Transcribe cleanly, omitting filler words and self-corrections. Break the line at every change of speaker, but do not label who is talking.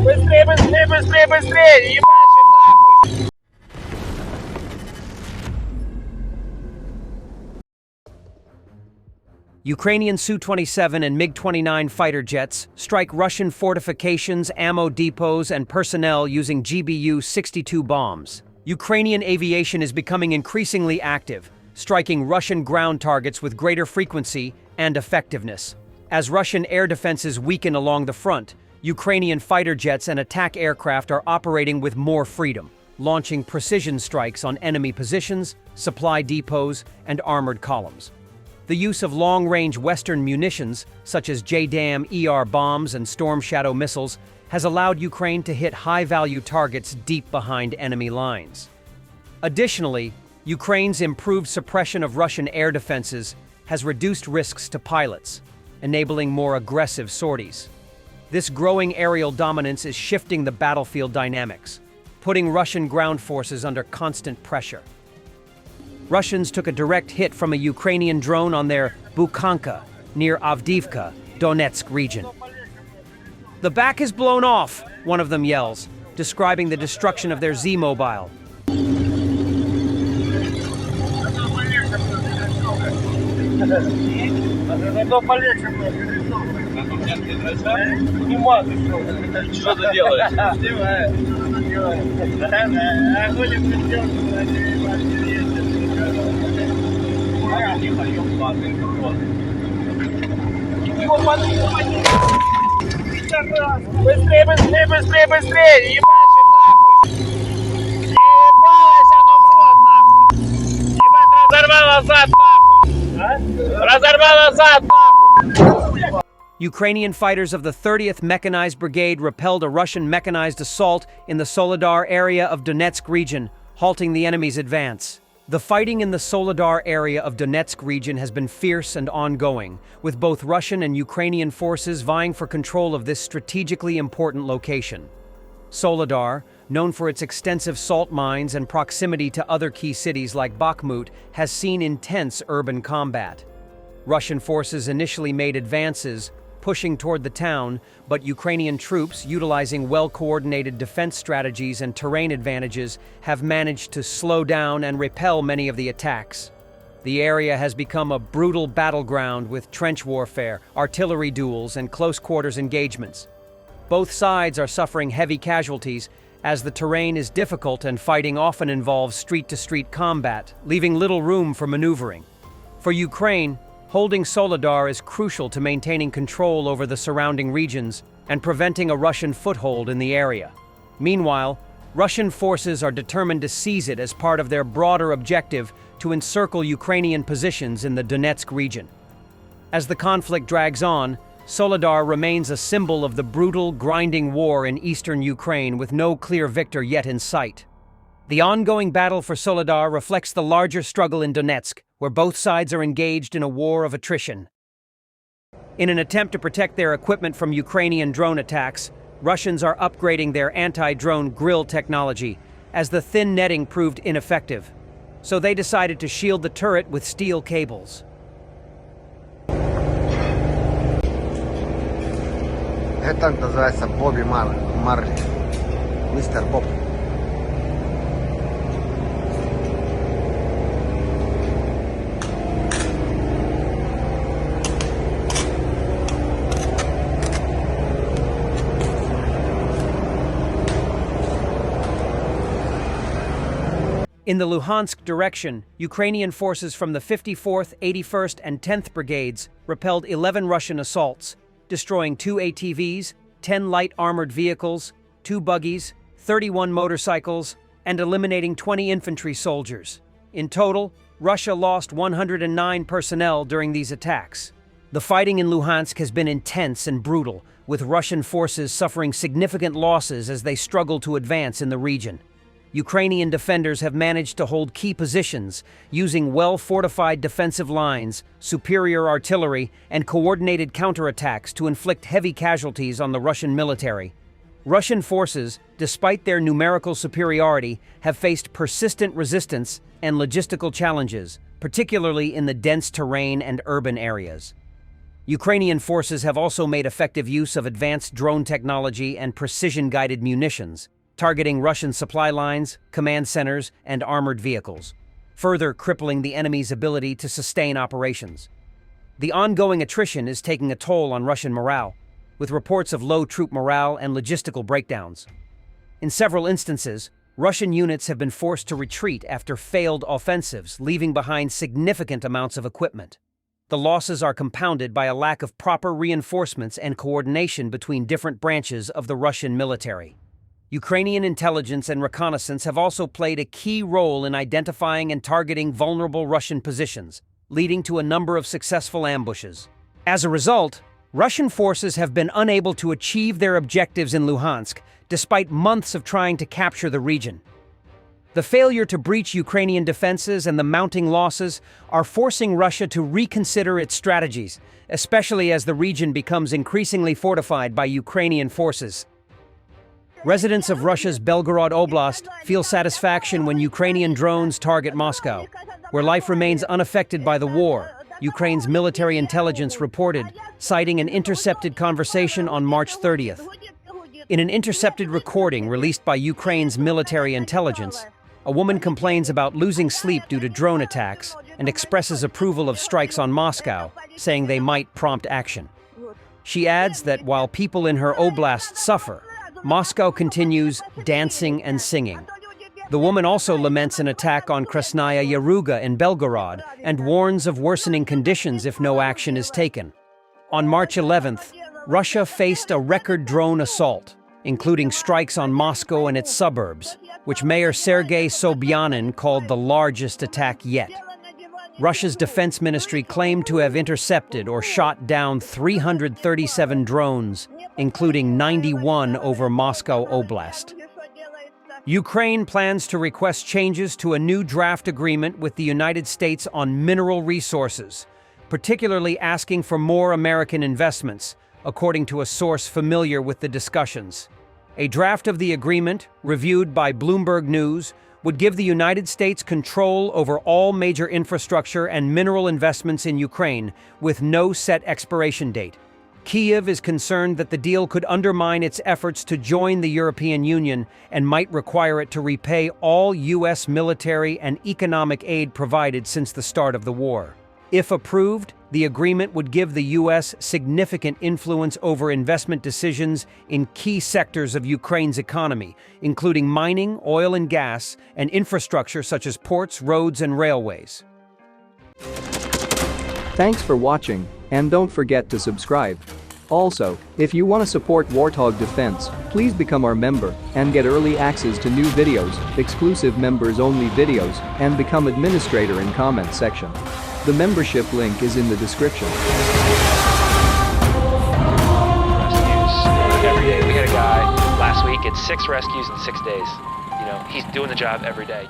Быстрее, быстрее, быстрее, быстрее! Ебашим нахуй!
Ukrainian Su-27 and MiG-29 fighter jets strike Russian fortifications, ammo depots, and personnel using GBU-62 bombs. Ukrainian aviation is becoming increasingly active, striking Russian ground targets with greater frequency and effectiveness. As Russian air defenses weaken along the front, Ukrainian fighter jets and attack aircraft are operating with more freedom, launching precision strikes on enemy positions, supply depots, and armored columns. The use of long-range Western munitions, such as JDAM-ER bombs and Storm Shadow missiles, has allowed Ukraine to hit high-value targets deep behind enemy lines. Additionally, Ukraine's improved suppression of Russian air defenses has reduced risks to pilots, enabling more aggressive sorties. This growing aerial dominance is shifting the battlefield dynamics, putting Russian ground forces under constant pressure. Russians took a direct hit from a Ukrainian drone on their Bukhanka near Avdiivka, Donetsk region. "The back is blown off," one of them yells, describing the destruction of their Z-mobile.
Что ты делаешь? Быстрее, быстрее, быстрее, быстрее! Ебашим нахуй! Ебалось оно в рот нахуй! Ебать, разорвало зад нахуй! Разорвало зад нахуй!
Ukrainian fighters of the 30th Mechanized Brigade repelled a Russian mechanized assault in the Soledar area of Donetsk region, halting the enemy's advance. The fighting in the Soledar area of Donetsk region has been fierce and ongoing, with both Russian and Ukrainian forces vying for control of this strategically important location. Soledar, known for its extensive salt mines and proximity to other key cities like Bakhmut, has seen intense urban combat. Russian forces initially made advances, pushing toward the town, but Ukrainian troops, utilizing well-coordinated defense strategies and terrain advantages, have managed to slow down and repel many of the attacks. The area has become a brutal battleground with trench warfare, artillery duels, and close-quarters engagements. Both sides are suffering heavy casualties, as the terrain is difficult and fighting often involves street-to-street combat, leaving little room for maneuvering. For Ukraine, holding Soledar is crucial to maintaining control over the surrounding regions and preventing a Russian foothold in the area. Meanwhile, Russian forces are determined to seize it as part of their broader objective to encircle Ukrainian positions in the Donetsk region. As the conflict drags on, Soledar remains a symbol of the brutal, grinding war in eastern Ukraine with no clear victor yet in sight. The ongoing battle for Soledar reflects the larger struggle in Donetsk, where both sides are engaged in a war of attrition. In an attempt to protect their equipment from Ukrainian drone attacks, Russians are upgrading their anti-drone grill technology, as the thin netting proved ineffective. So they decided to shield the turret with steel cables.
Этот танк называется Бобби Марли. Мистер Боб.
In the Luhansk direction, Ukrainian forces from the 54th, 81st, and 10th Brigades repelled 11 Russian assaults, destroying 2 ATVs, 10 light armored vehicles, 2 buggies, 31 motorcycles, and eliminating 20 infantry soldiers. In total, Russia lost 109 personnel during these attacks. The fighting in Luhansk has been intense and brutal, with Russian forces suffering significant losses as they struggle to advance in the region. Ukrainian defenders have managed to hold key positions, using well-fortified defensive lines, superior artillery, and coordinated counterattacks to inflict heavy casualties on the Russian military. Russian forces, despite their numerical superiority, have faced persistent resistance and logistical challenges, particularly in the dense terrain and urban areas. Ukrainian forces have also made effective use of advanced drone technology and precision-guided munitions, targeting Russian supply lines, command centers, and armored vehicles, further crippling the enemy's ability to sustain operations. The ongoing attrition is taking a toll on Russian morale, with reports of low troop morale and logistical breakdowns. In several instances, Russian units have been forced to retreat after failed offensives, leaving behind significant amounts of equipment. The losses are compounded by a lack of proper reinforcements and coordination between different branches of the Russian military. Ukrainian intelligence and reconnaissance have also played a key role in identifying and targeting vulnerable Russian positions, leading to a number of successful ambushes. As a result, Russian forces have been unable to achieve their objectives in Luhansk, despite months of trying to capture the region. The failure to breach Ukrainian defenses and the mounting losses are forcing Russia to reconsider its strategies, especially as the region becomes increasingly fortified by Ukrainian forces. Residents of Russia's Belgorod Oblast feel satisfaction when Ukrainian drones target Moscow, where life remains unaffected by the war, Ukraine's military intelligence reported, citing an intercepted conversation on March 30th. In an intercepted recording released by Ukraine's military intelligence, a woman complains about losing sleep due to drone attacks and expresses approval of strikes on Moscow, saying they might prompt action. She adds that while people in her oblast suffer, Moscow continues dancing and singing. The woman also laments an attack on Krasnaya Yaruga in Belgorod and warns of worsening conditions if no action is taken. On March 11th, Russia faced a record drone assault, including strikes on Moscow and its suburbs, which Mayor Sergei Sobyanin called the largest attack yet. Russia's defense ministry claimed to have intercepted or shot down 337 drones, including 91 over Moscow Oblast. Ukraine plans to request changes to a new draft agreement with the United States on mineral resources, particularly asking for more American investments, according to a source familiar with the discussions. A draft of the agreement, reviewed by Bloomberg News, would give the United States control over all major infrastructure and mineral investments in Ukraine, with no set expiration date. Kyiv is concerned that the deal could undermine its efforts to join the European Union and might require it to repay all U.S. military and economic aid provided since the start of the war. If approved, the agreement would give the U.S. significant influence over investment decisions in key sectors of Ukraine's economy, including mining, oil and gas, and infrastructure such as ports, roads, and railways.
Thanks for watching, and don't forget to subscribe. Also, if you want to support Warthog Defense, please become our member and get early access to new videos, exclusive members-only videos, and become administrator in comment section. The membership link is in the description.
Rescues every day. We had a guy last week at 6 rescues in 6 days. You know, he's doing the job every day.